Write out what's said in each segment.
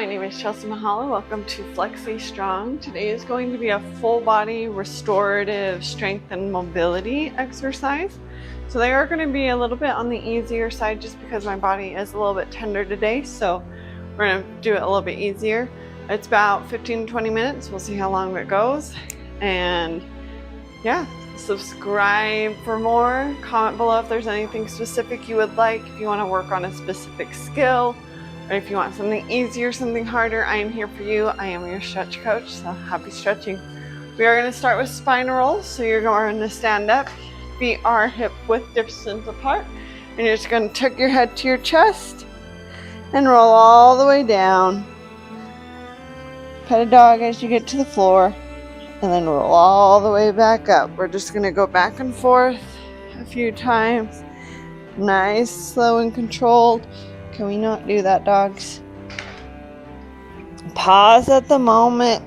my name is Chelsea Mahala. Welcome to Flexy Strong. Today is going to be a full body restorative strength and mobility exercise. So they are going to be a little bit on the easier side just because my body is a little bit tender today. So we're going to do it a little bit easier. It's about 15 to 20 minutes. We'll see how long it goes. And yeah, subscribe for more. Comment below if there's anything specific you would like. If you want to work on a specific skill, or if you want something easier, something harder, I am here for you. I am your stretch coach, so happy stretching. We are going to start with spine rolls. So you're going to stand up, feet are hip width distance apart, and you're just going to tuck your head to your chest and roll all the way down. Pet a dog as you get to the floor, and then roll all the way back up. We're just going to go back and forth a few times. Nice, slow, and controlled. Can we not do that, dogs? Pause at the moment.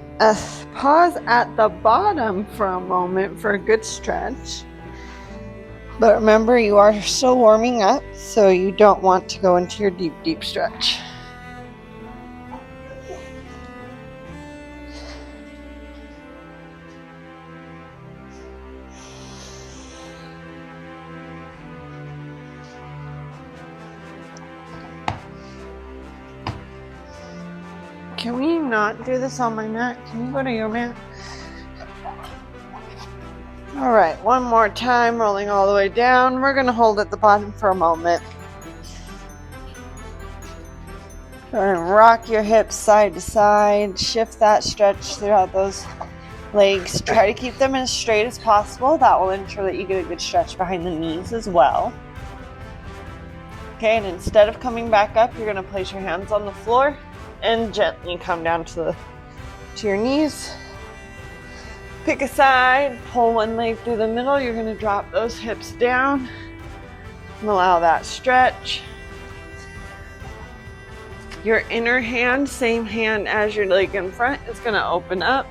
Pause at the bottom for a moment for a good stretch. But remember, you are still warming up, so you don't want to go into your deep, deep stretch. Can we not do this on my mat? Can you go to your mat? All right, one more time, rolling all the way down. We're going to hold at the bottom for a moment. Go ahead and rock your hips side to side. Shift that stretch throughout those legs. Try to keep them as straight as possible. That will ensure that you get a good stretch behind the knees as well. Okay, and instead of coming back up, you're going to place your hands on the floor and gently come down to your knees. Pick a side, pull one leg through the middle. You're going to drop those hips down and allow that stretch. Your inner hand, same hand as your leg in front, is going to open up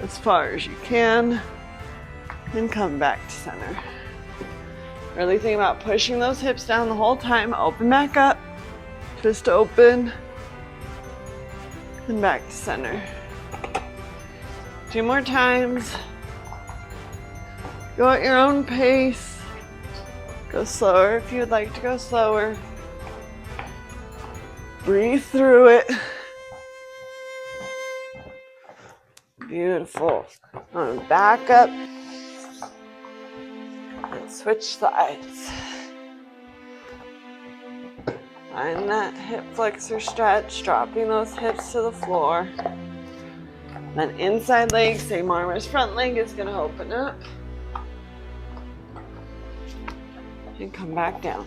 as far as you can and come back to center. Really think about pushing those hips down the whole time. Open back up. Just open and back to center. 2 more times. Go at your own pace. Go slower if you'd like to go slower. Breathe through it. Beautiful. Back up and switch sides. Find that hip flexor stretch, dropping those hips to the floor. Then inside leg, same arm as front leg, is going to open up. And come back down.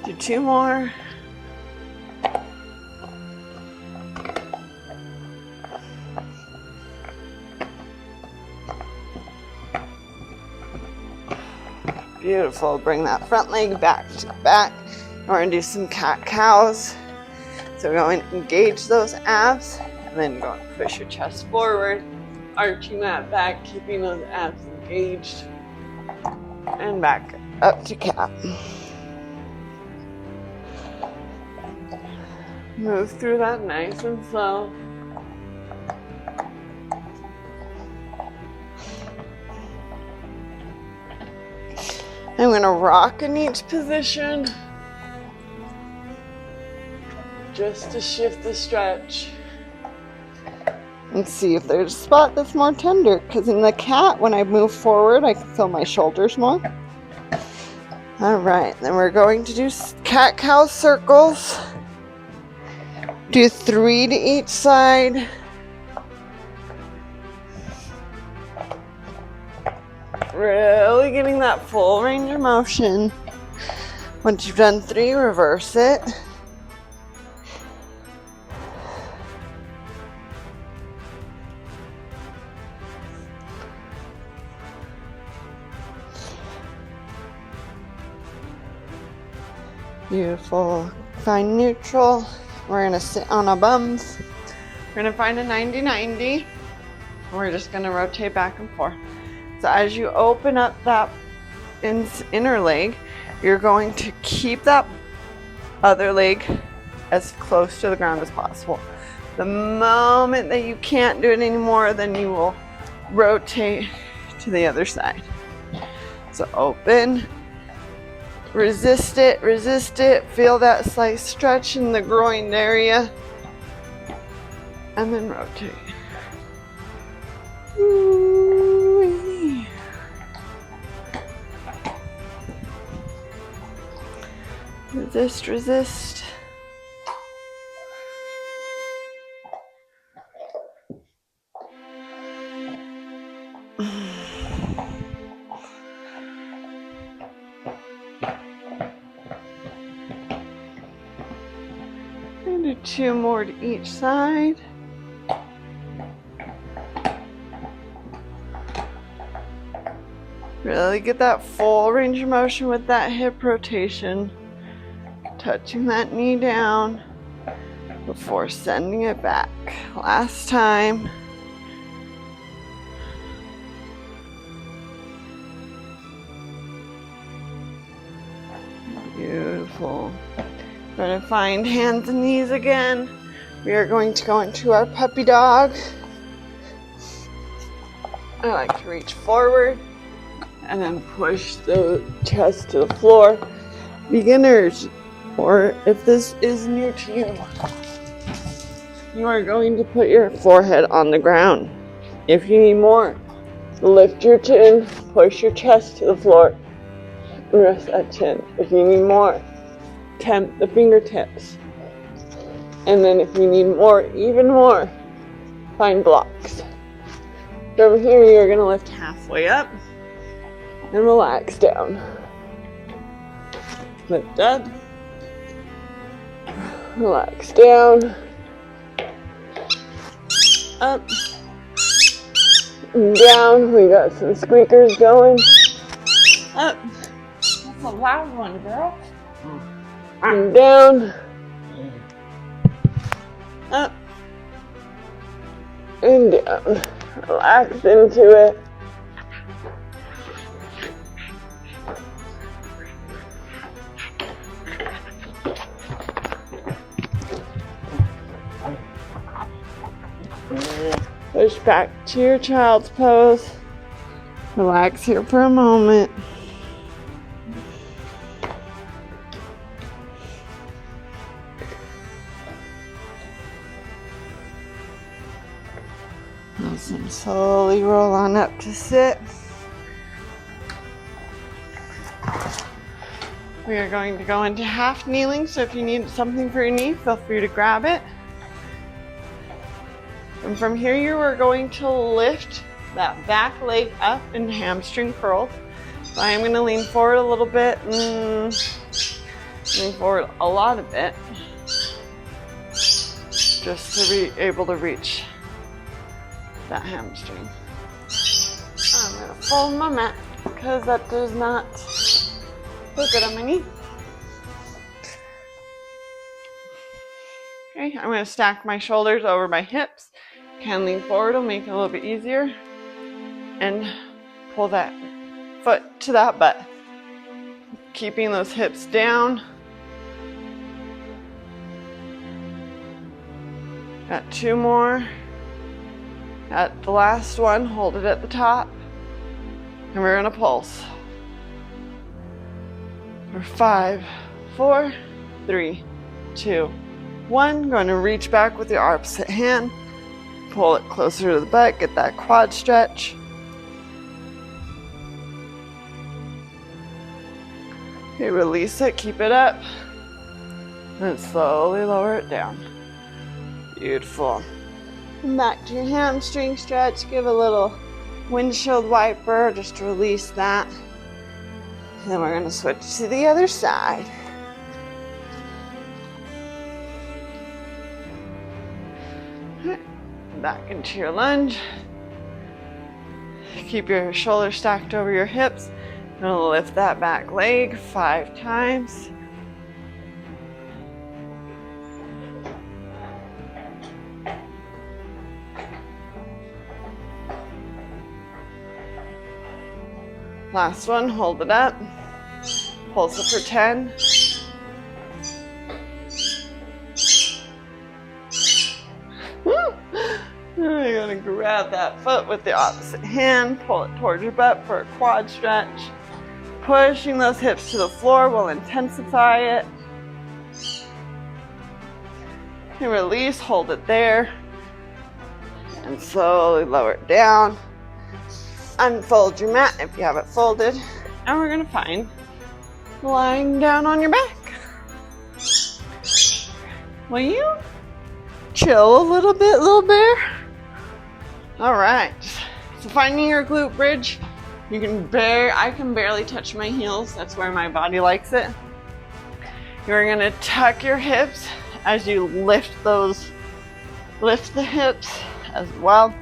Do 2 more. Beautiful. Bring that front leg back to the back. We're going to do some cat-cows. So we're going to engage those abs and then go and push your chest forward, arching that back, keeping those abs engaged, and back up to cat. Move through that nice and slow. I'm going to rock in each position just to shift the stretch and see if there's a spot that's more tender, because in the cat, when I move forward, I can feel my shoulders more. All right, then we're going to do cat-cow circles. Do 3 to each side. Really getting that full range of motion. Once you've done 3, reverse it. Beautiful. Find neutral. We're gonna sit on our bums. We're gonna find a 90-90. We're just gonna rotate back and forth. So as you open up that inner leg, you're going to keep that other leg as close to the ground as possible. The moment that you can't do it anymore, then you will rotate to the other side. So open, resist it, feel that slight stretch in the groin area, and then rotate. Ooh-wee. Resist. And do 2 more to each side. Really get that full range of motion with that hip rotation. Touching that knee down before sending it back. Last time. Beautiful. We're going to find hands and knees again. We are going to go into our puppy dog. I like to reach forward and then push the chest to the floor. Beginners, or if this is new to you, you are going to put your forehead on the ground. If you need more, lift your chin, push your chest to the floor, and rest that chin. If you need more, tempt the fingertips. And then if you need more, even more, find blocks. From here, you're going to lift halfway up and relax down. Lift up, relax down, up, and down. We got some squeakers going. Up. That's a loud one, girl. And down, up, and down. Relax into it. Push back to your child's pose. Relax here for a moment. And slowly roll on up to sit. We are going to go into half kneeling, so if you need something for your knee, feel free to grab it. And from here, you are going to lift that back leg up in hamstring curls. So I am going to lean forward a little bit, lean forward a lot of it, just to be able to reach that hamstring. I'm going to fold my mat because that does not feel good on my knee. Okay, I'm going to stack my shoulders over my hips. Can lean forward, will make it a little bit easier. And pull that foot to that butt. Keeping those hips down. Got 2 more. At the last one, hold it at the top. And we're gonna pulse. For 5, 4, 3, 2, 1. Going to reach back with your opposite hand. Pull it closer to the butt, get that quad stretch. Okay, release it, keep it up. And slowly lower it down. Beautiful. And back to your hamstring stretch. Give a little windshield wiper just to release that. And then we're going to switch to the other side. Back into your lunge. Keep your shoulders stacked over your hips. And lift that back leg 5 times. Last one, hold it up. Pulse it for 10. You're gonna grab that foot with the opposite hand, pull it towards your butt for a quad stretch. Pushing those hips to the floor will intensify it. And release, hold it there. And slowly lower it down. Unfold your mat if you have it folded. And we're gonna find lying down on your back. Will you chill a little bit, little bear? All right, so finding your glute bridge, I can barely touch my heels. That's where my body likes it. You're gonna tuck your hips as you lift the hips as well.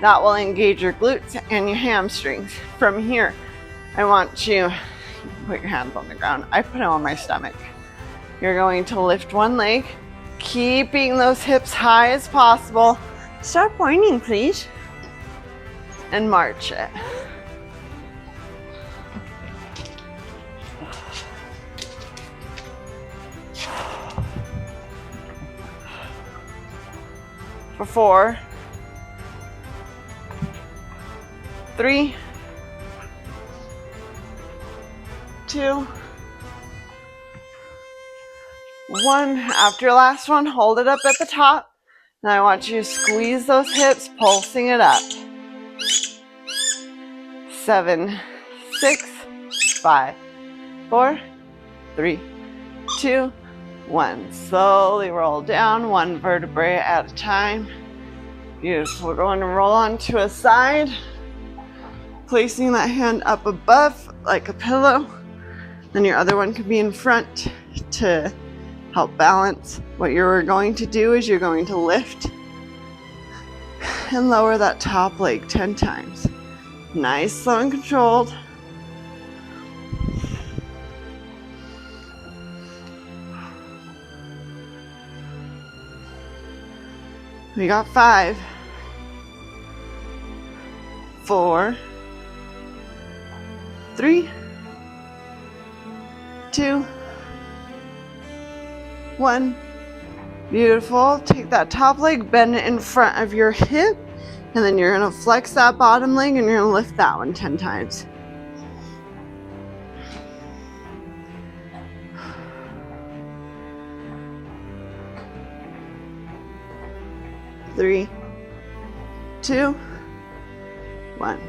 That will engage your glutes and your hamstrings. From here, I want you put your hands on the ground. I put them on my stomach. You're going to lift one leg, keeping those hips high as possible. Stop whining, please. And march it. For 4, 3, 2, 1. After your last one, hold it up at the top. Now I want you to squeeze those hips, pulsing it up. 7, 6, 5, 4, 3, 2, 1. Slowly roll down, one vertebrae at a time. Beautiful. We're going to roll onto a side, placing that hand up above like a pillow. Then your other one could be in front to help balance. What you're going to do is you're going to lift and lower that top leg 10 times. Nice, slow, and controlled. We got 5, 4, 3, 2, 1. Beautiful. Take that top leg, bend it in front of your hip, and then you're going to flex that bottom leg and you're going to lift that one 10 times. Three, 2, 1.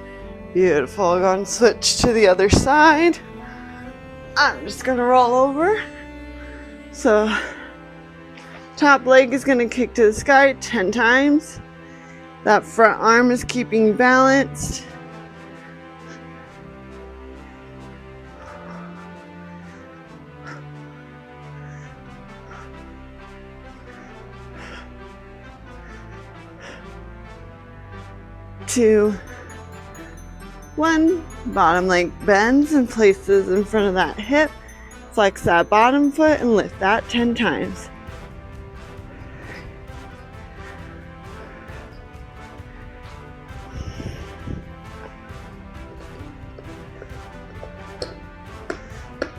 Beautiful. Go and switch to the other side. I'm just going to roll over. So top leg is going to kick to the sky 10 times. That front arm is keeping balanced. Two, 1. Bottom leg bends and places in front of that hip. Flex that bottom foot and lift that 10 times.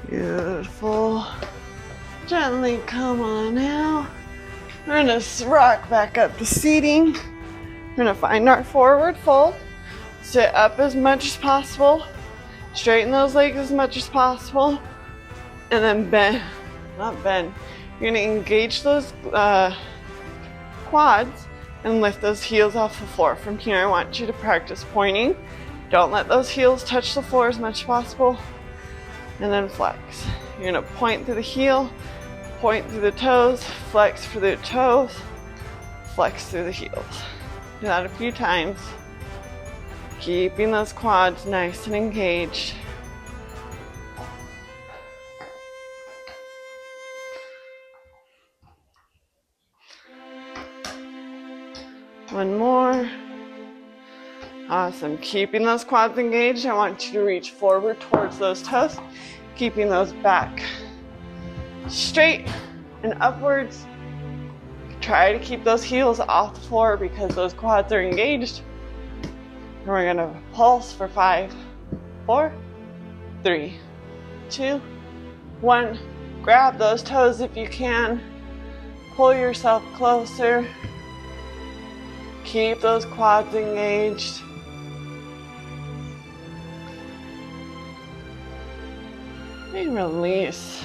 Beautiful. Gently come on out. We're going to rock back up to seating. We're going to find our forward fold. Sit up as much as possible. Straighten those legs as much as possible. And then bend, not bend. You're going to engage those quads and lift those heels off the floor. From here, I want you to practice pointing. Don't let those heels touch the floor as much as possible. And then flex. You're going to point through the heel, point through the toes, flex through the toes, flex through the heels. Do that a few times. Keeping those quads nice and engaged. One more. Awesome. Keeping those quads engaged. I want you to reach forward towards those toes, keeping those back straight and upwards. Try to keep those heels off the floor because those quads are engaged. And we're going to pulse for 5, 4, 3, 2, 1. Grab those toes if you can. Pull yourself closer. Keep those quads engaged. And release.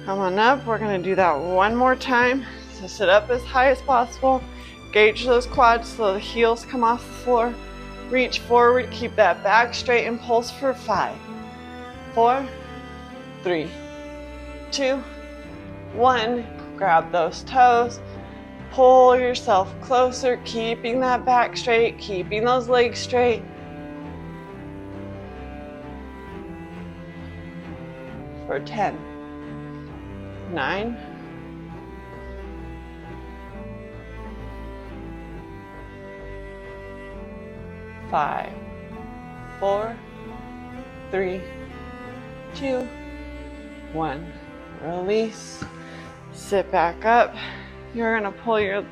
Come on up. We're going to do that one more time. So sit up as high as possible. Engage those quads so the heels come off the floor. Reach forward. Keep that back straight and pulse for 5, 4, 3, 2, 1. Grab those toes. Pull yourself closer, keeping that back straight, keeping those legs straight. For 10, 9, 5, 4, 3, 2, 1. Release. Sit back up. You're going to pull your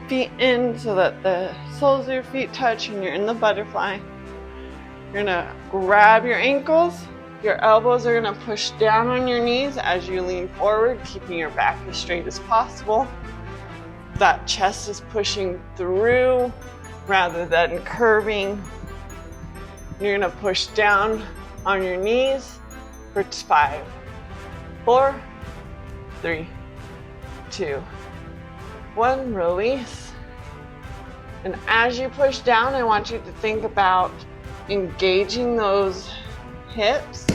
feet in so that the soles of your feet touch and you're in the butterfly. You're going to grab your ankles. Your elbows are going to push down on your knees as you lean forward, keeping your back as straight as possible. That chest is pushing through rather than curving. You're going to push down on your knees for 5, 4, 3, 2, 1. Release. And as you push down, I want you to think about engaging those hips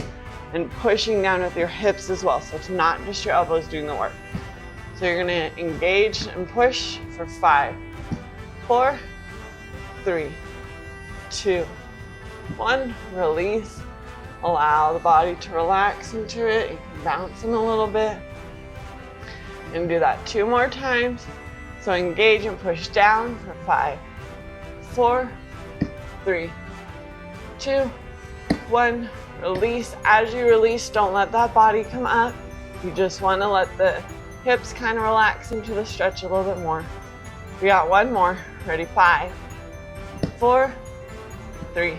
and pushing down with your hips as well. So it's not just your elbows doing the work. So you're going to engage and push for 5, 4, 3, 2, 1. Release. Allow the body to relax into it. You can bounce in a little bit. And do that 2 more times. So engage and push down for 5, 4, 3, 2, 1. Release. As you release, don't let that body come up. You just want to let the hips kind of relax into the stretch a little bit more. We got 1 more. Ready? 5, 4, 3,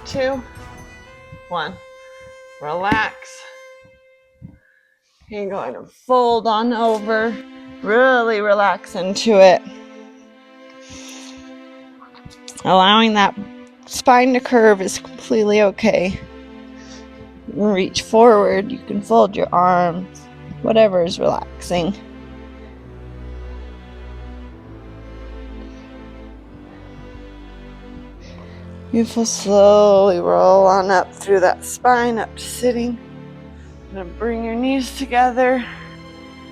2, 1. Relax. You're going to fold on over. Really relax into it. Allowing that spine to curve is completely okay. Reach forward. You can fold your arms. Whatever is relaxing. Beautiful. Slowly roll on up through that spine, up to sitting. Gonna bring your knees together.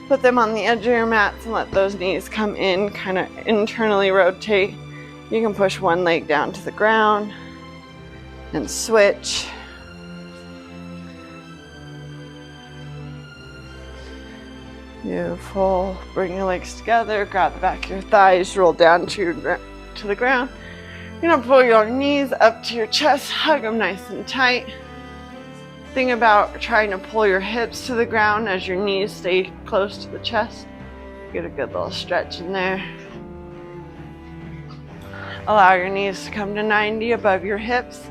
Put them on the edge of your mats and let those knees come in, kind of internally rotate. You can push one leg down to the ground and switch. Beautiful. Bring your legs together, grab the back of your thighs, roll down to the ground. You're gonna pull your knees up to your chest, hug them nice and tight. Think about trying to pull your hips to the ground as your knees stay close to the chest. Get a good little stretch in there. Allow your knees to come to 90 above your hips.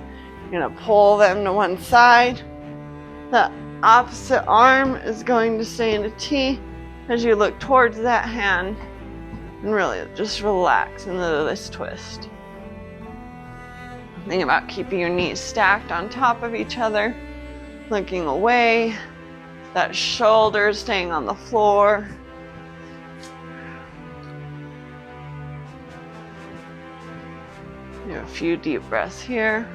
You're gonna pull them to one side. The opposite arm is going to stay in a T as you look towards that hand. And really just relax into this twist. Think about keeping your knees stacked on top of each other. Looking away, that shoulder staying on the floor. Do a few deep breaths here.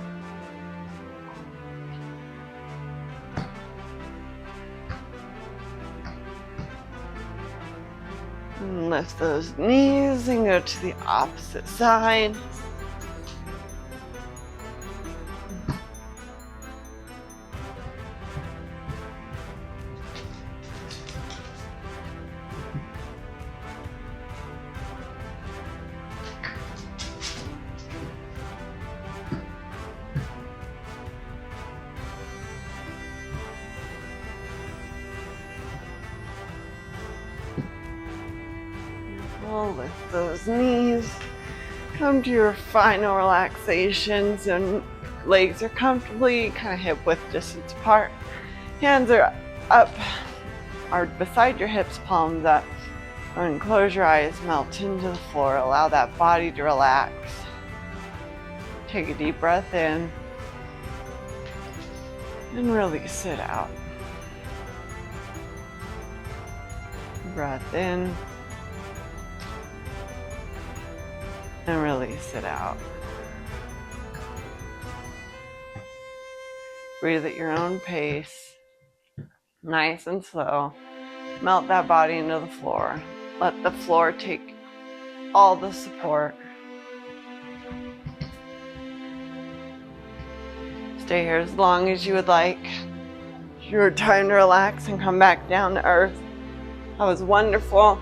And lift those knees and go to the opposite side. Lift those knees Come to your final relaxations, and legs are comfortably kind of hip width distance apart. Hands are up or beside your hips, palms up. And close your eyes, melt into the floor. Allow that body to relax. Take a deep breath in and release it out. Breath in and release it out. Breathe at your own pace, nice and slow. Melt that body into the floor. Let the floor take all the support. Stay here as long as you would like. Your time to relax and come back down to earth. That was wonderful.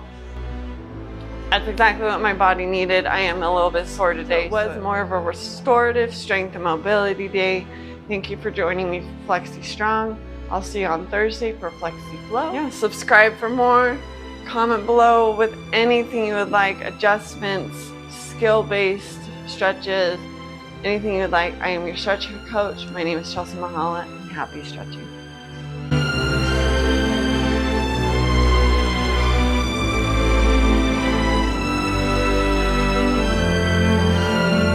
That's exactly what my body needed. I am a little bit sore today. It was more of a restorative strength and mobility day. Thank you for joining me for Flexy Strong. I'll see you on Thursday for Flexy Flow. Yeah, subscribe for more. Comment below with anything you would like, adjustments, skill-based stretches, anything you would like. I am your stretching coach. My name is Chelsea Mahala, and happy stretching.